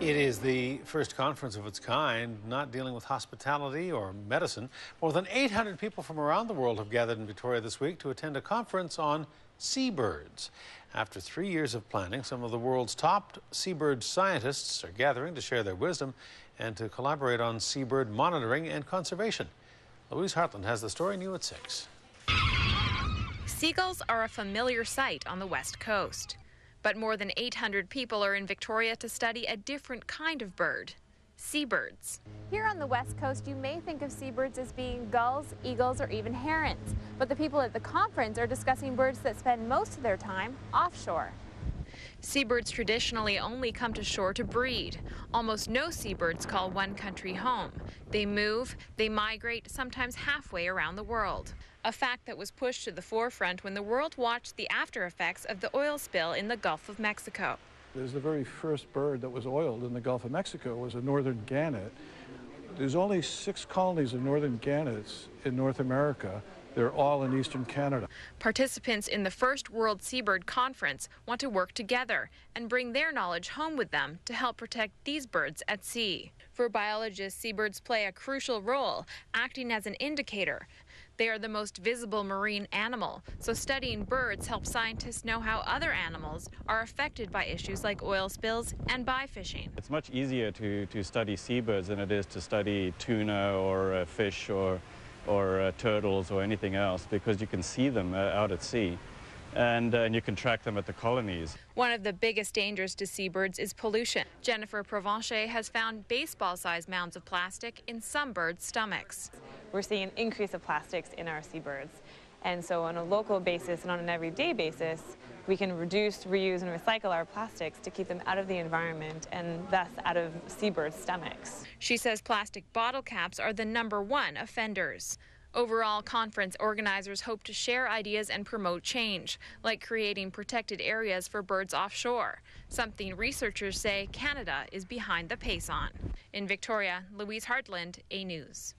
It is the first conference of its kind, not dealing with hospitality or medicine. More than 800 people from around the world have gathered in Victoria this week to attend a conference on seabirds. After 3 years of planning, some of the world's top seabird scientists are gathering to share their wisdom and to collaborate on seabird monitoring and conservation. Louise Hartland has the story, new at 6. Seagulls are a familiar sight on the West Coast. But more than 800 people are in Victoria to study a different kind of bird, seabirds. Here on the West Coast, you may think of seabirds as being gulls, eagles, or even herons. But the people at the conference are discussing birds that spend most of their time offshore. Seabirds traditionally only come to shore to breed. Almost no seabirds call one country home. They move, they migrate, sometimes halfway around the world. A fact that was pushed to the forefront when the world watched the after effects of the oil spill in the Gulf of Mexico. It was the very first bird that was oiled in the Gulf of Mexico was a northern gannet. There's only 6 colonies of northern gannets in North America. They're all in eastern Canada. Participants in the first World Seabird Conference want to work together and bring their knowledge home with them to help protect these birds at sea. For biologists, seabirds play a crucial role, acting as an indicator. They are the most visible marine animal, so studying birds helps scientists know how other animals are affected by issues like oil spills and by fishing. It's much easier to study seabirds than it is to study tuna or fish or turtles or anything else, because you can see them out at sea and you can track them at the colonies. One of the biggest dangers to seabirds is pollution. Jennifer Provencher has found baseball-sized mounds of plastic in some birds' stomachs. We're seeing an increase of plastics in our seabirds. And so on a local basis and on an everyday basis, we can reduce, reuse, and recycle our plastics to keep them out of the environment and thus out of seabirds' stomachs. She says plastic bottle caps are the #1 offenders. Overall, conference organizers hope to share ideas and promote change, like creating protected areas for birds offshore, something researchers say Canada is behind the pace on. In Victoria, Louise Hartland, A News.